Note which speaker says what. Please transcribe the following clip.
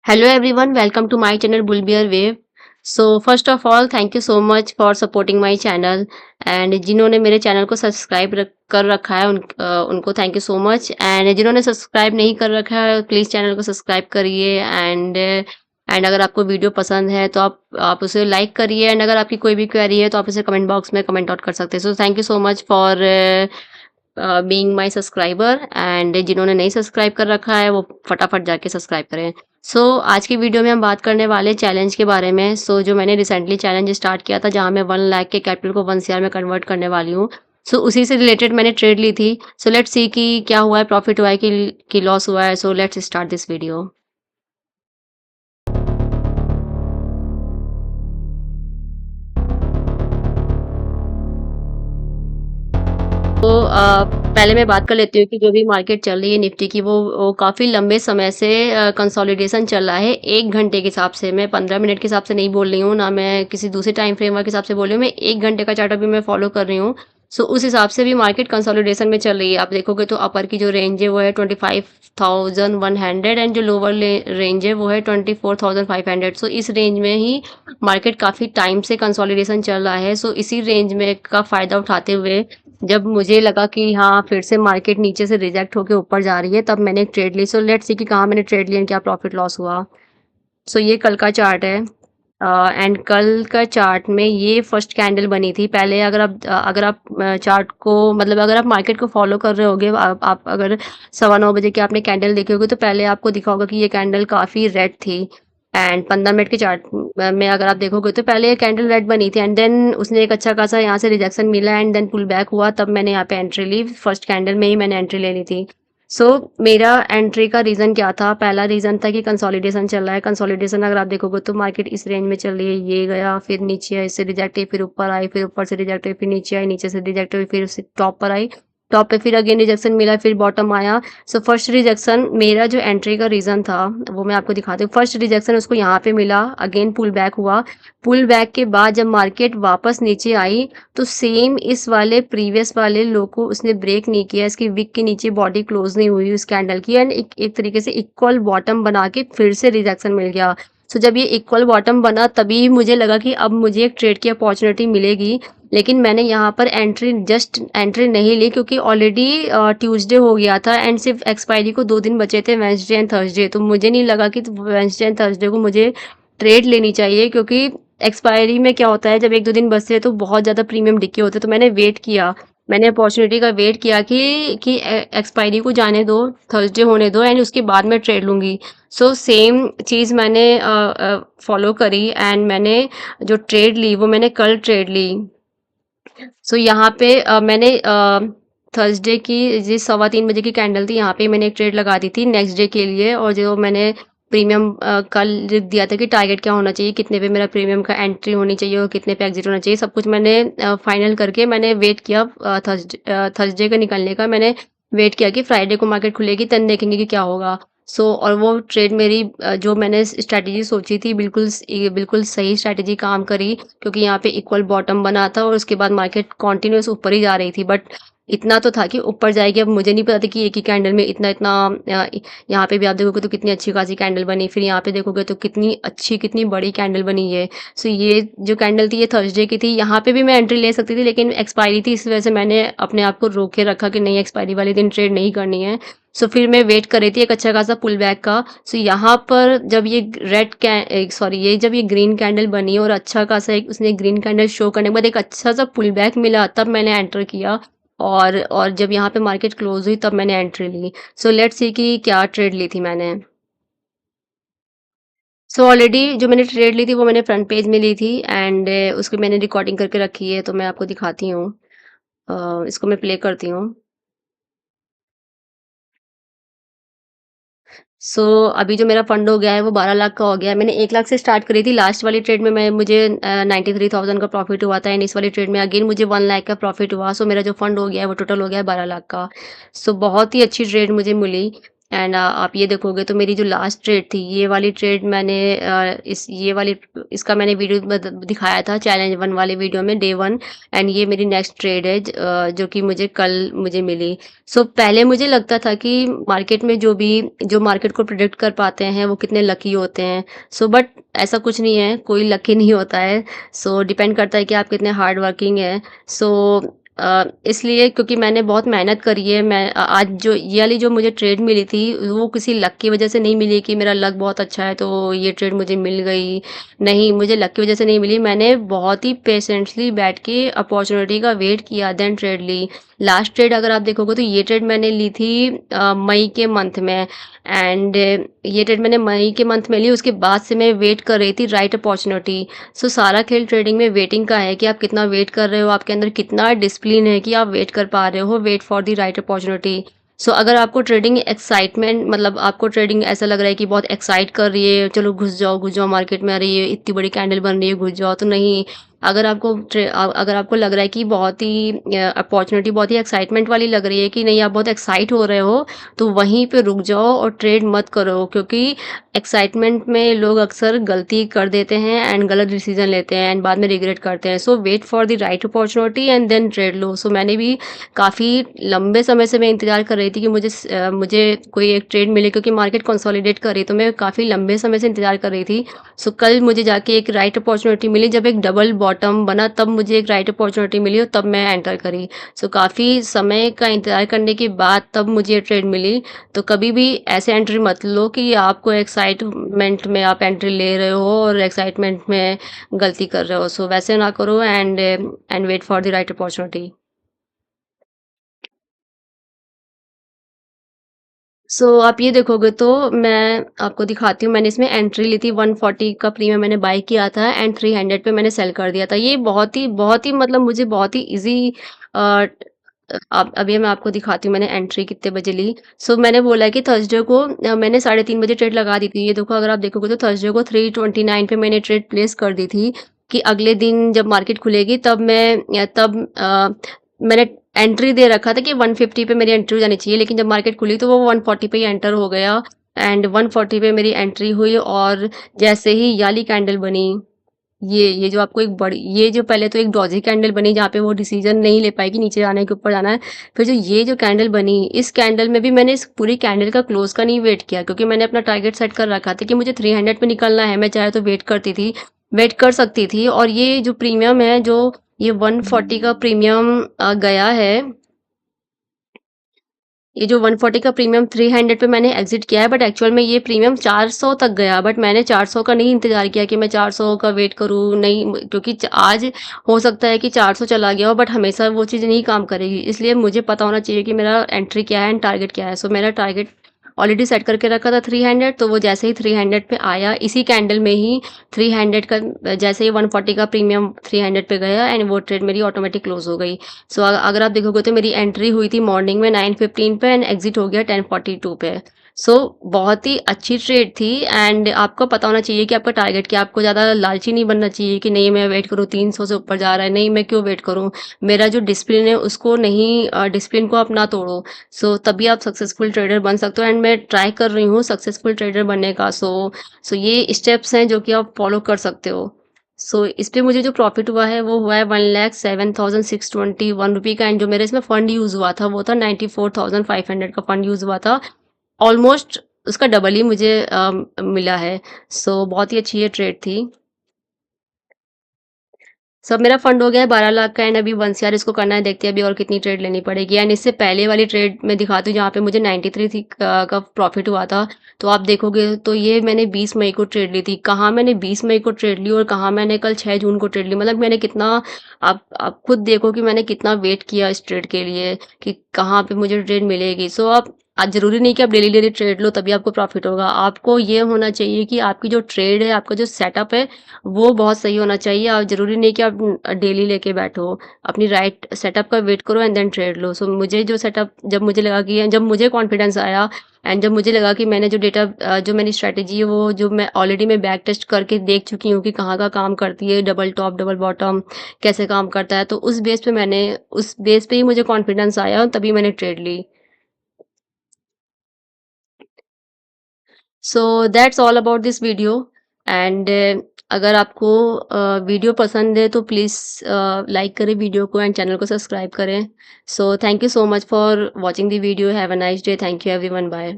Speaker 1: Hello everyone, welcome to my channel Bull Bear Wave. So first of all, thank you so much for supporting my channel and जिन्होंने मेरे channel को subscribe कर रखा है उनको thank you so much and जिन्होंने subscribe नहीं कर रखा है प्लीज़ चैनल को सब्सक्राइब करिए एंड अगर आपको वीडियो पसंद है तो आप उसे लाइक करिए एंड अगर आपकी कोई भी क्वेरी है तो आप उसे कमेंट बॉक्स में कमेंट आउट कर सकते हैं। सो thank you so much for being my subscriber and जिन्होंने नहीं सब्सक्राइब कर रखा है वो फटाफट जाके सब्सक्राइब करें। आज की वीडियो में हम बात करने वाले चैलेंज के बारे में। जो मैंने रिसेंटली चैलेंज स्टार्ट किया था जहाँ मैं 1 लाख के कैपिटल को 1 सीआर में कन्वर्ट करने वाली हूँ। उसी से रिलेटेड मैंने ट्रेड ली थी। लेट्स सी कि क्या हुआ है, प्रॉफिट हुआ है कि लॉस हुआ है। Let's start this video. पहले मैं बात कर लेती हूँ कि जो भी मार्केट चल रही है निफ्टी की वो काफ़ी लंबे समय से कंसोलिडेशन चल रहा है। 1 घंटे के हिसाब से, मैं 15 मिनट के हिसाब से नहीं बोल रही हूँ, ना मैं किसी दूसरे टाइम फ्रेम के हिसाब से बोल रही हूँ, मैं 1 घंटे का चार्ट अभी मैं फॉलो कर रही हूँ। उस हिसाब से भी मार्केट कंसोलिडेशन में चल रही है। आप देखोगे तो अपर की जो रेंज है वो है 25,100 एंड जो लोअर रेंज है वो है 24,500। इस रेंज में ही मार्केट काफ़ी टाइम से कंसोलिडेशन चल रहा है। इसी रेंज में का फ़ायदा उठाते हुए जब मुझे लगा कि हाँ फिर से मार्केट नीचे से रिजेक्ट होके ऊपर जा रही है तब मैंने एक ट्रेड ली। लेट्स सी कि कहाँ मैंने ट्रेड लिया, क्या प्रॉफिट लॉस हुआ। ये कल का चार्ट है एंड कल का चार्ट में ये फर्स्ट कैंडल बनी थी। पहले अगर आप चार्ट को मतलब अगर आप मार्केट को फॉलो कर रहे होगे, आप अगर 9:15 बजे के आपने कैंडल देखे होगे तो पहले आपको दिखा होगा कि ये कैंडल काफ़ी रेड थी एंड 15 मिनट के चार्ट में अगर आप देखोगे तो पहले ये कैंडल रेड बनी थी एंड देन उसने एक अच्छा खासा यहाँ से रिजेक्शन मिला एंड देन पुल बैक हुआ, तब मैंने यहाँ पे एंट्री ली। फर्स्ट कैंडल में ही मैंने एंट्री ले ली थी। मेरा एंट्री का रीज़न क्या था? पहला रीज़न था कि कंसोलिडेशन चल रहा है। कंसोलिडेशन अगर आप देखोगे तो मार्केट इस रेंज में चल रही है, ये गया फिर नीचे आई, इससे रिजेक्ट हुई, फिर ऊपर आई, फिर ऊपर से रिजेक्ट हुई, फिर नीचे आई, नीचे से रिजेक्ट हुई, फिर उससे टॉप पर आई, टॉप पे फिर अगेन रिजेक्शन मिला, फिर बॉटम आया। फर्स्ट रिजेक्शन मेरा जो एंट्री का रीज़न था वो मैं आपको दिखाती हूँ। फर्स्ट रिजेक्शन उसको यहाँ पे मिला, अगेन पुल बैक हुआ। पुल बैक के बाद जब मार्केट वापस नीचे आई तो सेम इस वाले प्रीवियस वाले लो को उसने ब्रेक नहीं किया, इसकी विक के नीचे बॉडी क्लोज नहीं हुई उस कैंडल की एंड एक तरीके से इक्वल बॉटम बना के फिर से रिजेक्शन मिल गया। जब ये इक्वल बॉटम बना तभी मुझे लगा कि अब मुझे एक ट्रेड की अपॉर्चुनिटी मिलेगी, लेकिन मैंने यहाँ पर एंट्री नहीं ली क्योंकि ऑलरेडी ट्यूसडे हो गया था एंड सिर्फ एक्सपायरी को 2 दिन बचे थे, वेंसडे एंड थर्सडे। तो मुझे नहीं लगा कि वेंसडे एंड थर्सडे को मुझे ट्रेड लेनी चाहिए क्योंकि एक्सपायरी में क्या होता है जब 1-2 दिन बचते हैं तो बहुत ज़्यादा प्रीमियम डिके होते हैं। तो मैंने वेट किया, मैंने अपॉर्चुनिटी का वेट किया कि एक्सपायरी को जाने दो, थर्सडे होने दो एंड उसके बाद मैं ट्रेड लूँगी। सेम चीज़ मैंने फॉलो करी एंड मैंने जो ट्रेड ली वो मैंने कल ट्रेड ली। यहाँ पे मैंने थर्सडे की जी 3:15 बजे की कैंडल थी, यहाँ पे मैंने एक ट्रेड लगा दी थी नेक्स्ट डे के लिए। और जो मैंने प्रीमियम कल लिख दिया था कि टारगेट क्या होना चाहिए, कितने पे मेरा प्रीमियम का एंट्री होनी चाहिए और कितने पे एग्जिट होना चाहिए, सब कुछ मैंने फाइनल करके मैंने वेट किया थर्सडे का निकलने का। मैंने वेट किया कि फ्राइडे को मार्केट खुलेगी तब देखेंगे कि क्या होगा। और वो ट्रेड मेरी जो मैंने स्ट्रैटेजी सोची थी बिल्कुल सही स्ट्रैटेजी काम करी क्योंकि यहाँ पे इक्वल बॉटम बना था और उसके बाद मार्केट कंटिन्यूअस ऊपर ही जा रही थी। बट इतना तो था कि ऊपर जाएगी। अब मुझे नहीं पता था कि एक ही कैंडल में इतना यहाँ पे भी आप देखोगे तो कितनी अच्छी खासी कैंडल बनी, फिर यहाँ पे देखोगे तो कितनी अच्छी कितनी बड़ी कैंडल बनी है। ये जो कैंडल थी ये थर्सडे की थी, यहाँ पे भी मैं एंट्री ले सकती थी लेकिन एक्सपायरी थी, इस वजह से मैंने अपने आप को रोक के रखा कि नहीं एक्सपायरी वाले दिन ट्रेड नहीं करनी है। फिर मैं वेट कर रही थी एक अच्छा खासा पुल बैक का। यहाँ पर जब ये ये जब ये ग्रीन कैंडल बनी और अच्छा खासा एक उसने ग्रीन कैंडल शो करने के बाद एक अच्छा सा पुल बैक मिला तब मैंने एंटर किया और जब यहाँ पे मार्केट क्लोज हुई तब मैंने एंट्री ली। लेट्स सी कि क्या ट्रेड ली थी मैंने। ऑलरेडी जो मैंने ट्रेड ली थी वो मैंने फ्रंट पेज में ली थी एंड उसकी मैंने रिकॉर्डिंग करके रखी है, तो मैं आपको दिखाती हूँ। इसको मैं प्ले करती हूँ। अभी जो मेरा फंड हो गया है वो 12 लाख का हो गया है। मैंने 1 लाख से स्टार्ट करी थी। लास्ट वाली ट्रेड में मुझे 93,000 का प्रॉफिट हुआ था एंड इस वाली ट्रेड में अगेन मुझे 1 लाख का प्रॉफिट हुआ। मेरा जो फंड हो गया है वो टोटल हो गया है 12 लाख का। बहुत ही अच्छी ट्रेड मुझे मिली एंड आप ये देखोगे तो मेरी जो लास्ट ट्रेड थी, ये वाली ट्रेड मैंने इसका मैंने वीडियो दिखाया था चैलेंज 1 वाले वीडियो में डे 1 एंड ये मेरी नेक्स्ट ट्रेड है जो कि मुझे कल मुझे मिली। सो पहले मुझे लगता था कि मार्केट में जो मार्केट को प्रेडिक्ट कर पाते हैं वो कितने लकी होते हैं। सो बट ऐसा कुछ नहीं है, कोई लकी नहीं होता है। सो डिपेंड करता है कि आप कितने हार्ड वर्किंग हैं। सो इसलिए क्योंकि मैंने बहुत मेहनत करी है, आज जो ये वाली जो मुझे ट्रेड मिली थी, वो किसी लक की वजह से नहीं मिली कि मेरा लक बहुत अच्छा है तो ये ट्रेड मुझे मिल गई। नहीं, मुझे लक की वजह से नहीं मिली, मैंने बहुत ही पेशेंटली बैठ के अपॉर्च्युनिटी का वेट किया देन ट्रेड ली। लास्ट ट्रेड अगर आप देखोगे तो ये ट्रेड मैंने ली थी मई के मंथ में एंड ये ट्रेड मैंने मई के मंथ में ली, उसके बाद से मैं वेट कर रही थी राइट अपॉर्च्युनिटी। सो सारा खेल ट्रेडिंग में वेटिंग का है कि आप कितना वेट कर रहे हो, आपके अंदर कितना डिसिप्लिन है कि आप वेट कर पा रहे हो, wait for the right opportunity. So अगर आपको ट्रेडिंग एक्साइटमेंट मतलब आपको ट्रेडिंग ऐसा लग रहा है कि बहुत एक्साइट कर रही है, चलो घुस जाओ मार्केट में, अरे ये इतनी बड़ी कैंडल बन रही है घुस जाओ, तो नहीं। अगर आपको लग रहा है कि बहुत ही अपॉर्चुनिटी बहुत ही एक्साइटमेंट वाली लग रही है कि नहीं आप बहुत एक्साइट हो रहे हो, तो वहीं पे रुक जाओ और ट्रेड मत करो, क्योंकि एक्साइटमेंट में लोग अक्सर गलती कर देते हैं एंड गलत डिसीजन लेते हैं एंड बाद में रिग्रेट करते हैं। So wait for the right opportunity and then trade लो। सो मैंने भी काफ़ी लंबे समय से मैं इंतज़ार कर रही थी कि मुझे कोई एक ट्रेड मिले, क्योंकि मार्केट कंसोलिडेट कर रही, तो मैं काफ़ी लंबे समय से इंतज़ार कर रही थी। सो कल मुझे जाके एक राइट अपॉर्चुनिटी मिली, जब एक डबल बॉटम बना तब मुझे एक राइट अपॉर्चुनिटी मिली और तब मैं एंटर करी। सो काफ़ी समय का इंतज़ार करने के बाद तब मुझे ये ट्रेड मिली। तो कभी भी ऐसे एंट्री मत लो कि आपको एक्साइटमेंट में आप एंट्री ले रहे हो और एक्साइटमेंट में गलती कर रहे हो। सो वैसे ना करो and wait for the right opportunity. आप ये देखोगे तो मैं आपको दिखाती हूँ, मैंने इसमें एंट्री ली थी 140 का प्रीमियम मैंने बाय किया था एंड 300 पे मैंने सेल कर दिया था। ये बहुत ही मतलब मुझे बहुत ही ईज़ी अ, अब अभी मैं आपको दिखाती हूँ मैंने एंट्री कितने बजे ली। मैंने बोला है कि थर्सडे को मैंने 3:30 बजे ट्रेड लगा दी थी। ये देखो अगर आप देखोगे तो थर्सडे को 329 पे मैंने ट्रेड प्लेस कर दी थी कि अगले दिन जब मार्केट खुलेगी मैंने एंट्री दे रखा था कि 150 पे मेरी एंट्री हो जानी चाहिए, लेकिन जब मार्केट खुली तो वो 140 पे ही एंटर हो गया एंड 140 पे मेरी एंट्री हुई और जैसे ही ये वाली कैंडल बनी, ये जो आपको एक बड़ी ये जो पहले तो एक डॉजी कैंडल बनी जहाँ पे वो डिसीजन नहीं ले पाई कि नीचे जाना है कि ऊपर जाना है। फिर जो ये जो कैंडल बनी, इस कैंडल में भी मैंने इस पूरी कैंडल का क्लोज का नहीं वेट किया, क्योंकि मैंने अपना टारगेट सेट कर रखा था कि मुझे 300 पे निकलना है। मैं चाहे तो वेट कर सकती थी और ये जो प्रीमियम है, जो ये 140 का प्रीमियम गया है, ये जो 140 का प्रीमियम 300 पे मैंने एग्ज़िट किया है, बट एक्चुअल में ये प्रीमियम 400 तक गया, बट मैंने 400 का नहीं इंतज़ार किया कि मैं 400 का वेट करूँ, नहीं क्योंकि आज हो सकता है कि 400 चला गया हो, बट हमेशा वो चीज़ नहीं काम करेगी। इसलिए मुझे पता होना चाहिए कि मेरा एंट्री क्या है एंड टारगेट क्या है। मेरा टारगेट ऑलरेडी सेट करके रखा था 300, तो वो जैसे ही 300 पे आया, इसी कैंडल में ही 300 का जैसे ही 140 का प्रीमियम 300 पे गया एंड वो ट्रेड मेरी ऑटोमेटिक क्लोज हो गई। अगर आप देखोगे तो मेरी एंट्री हुई थी मॉर्निंग में 9:15 पे एंड एग्जिट हो गया 10:42 पे। बहुत ही अच्छी ट्रेड थी एंड आपको पता होना चाहिए कि आपका टारगेट क्या है। आपको ज़्यादा लालची नहीं बनना चाहिए कि नहीं मैं वेट करूँ, 300 से ऊपर जा रहा है, नहीं मैं क्यों वेट करूँ। मेरा जो डिसिप्लिन है उसको नहीं, डिसिप्लिन को आप ना तोड़ो। तभी आप सक्सेसफुल ट्रेडर बन सकते हो एंड मैं ट्राई कर रही हूँ सक्सेसफुल ट्रेडर बनने का। ये स्टेप्स हैं जो कि आप फॉलो कर सकते हो। इस पे मुझे जो प्रॉफिट हुआ है वो हुआ है 1,07,621 रुपये का एंड जो मेरे इसमें फंड यूज़ हुआ था वो था 94,500 का फंड यूज़ हुआ था। ऑलमोस्ट उसका डबल ही मुझे मिला है। बहुत ही अच्छी ये ट्रेड थी। मेरा फंड हो गया है 12 लाख का एंड अभी वंस यार इसको करना है, देखते हैं अभी और कितनी ट्रेड लेनी पड़ेगी एंड इससे पहले वाली ट्रेड मैं दिखाती हूँ जहाँ पे मुझे 93 थी का प्रॉफिट हुआ था। तो आप देखोगे तो ये मैंने 20 मई को ट्रेड ली थी। कहाँ मैंने 20 मई को ट्रेड ली और कहाँ मैंने कल 6 जून को ट्रेड ली। मतलब मैंने कितना, आप खुद देखो कि मैंने कितना वेट किया इस ट्रेड के लिए कि कहाँ पे मुझे ट्रेड मिलेगी। आप आज ज़रूरी नहीं कि आप डेली ट्रेड लो तभी आपको प्रॉफिट होगा। आपको ये होना चाहिए कि आपकी जो ट्रेड है, आपका जो सेटअप है वो बहुत सही होना चाहिए। और ज़रूरी नहीं कि आप डेली लेके बैठो। अपनी राइट सेटअप का वेट करो एंड देन ट्रेड लो। मुझे जो सेटअप, जब मुझे कॉन्फिडेंस आया एंड जब मुझे लगा कि मैंने जो मेरी स्ट्रैटेजी है वो जो मैं बैक टेस्ट करके देख चुकी हूँ कि कहाँ का काम करती है, डबल टॉप, डबल बॉटम कैसे काम करता है। तो उस बेस पे ही मुझे कॉन्फिडेंस आया और तभी मैंने ट्रेड ली। So that's all about this video and अगर आपको वीडियो पसंद है तो प्लीज़ लाइक करें वीडियो को एंड चैनल को सब्सक्राइब करें। So thank you so much for watching the video. Have a nice day. Thank you everyone. Bye.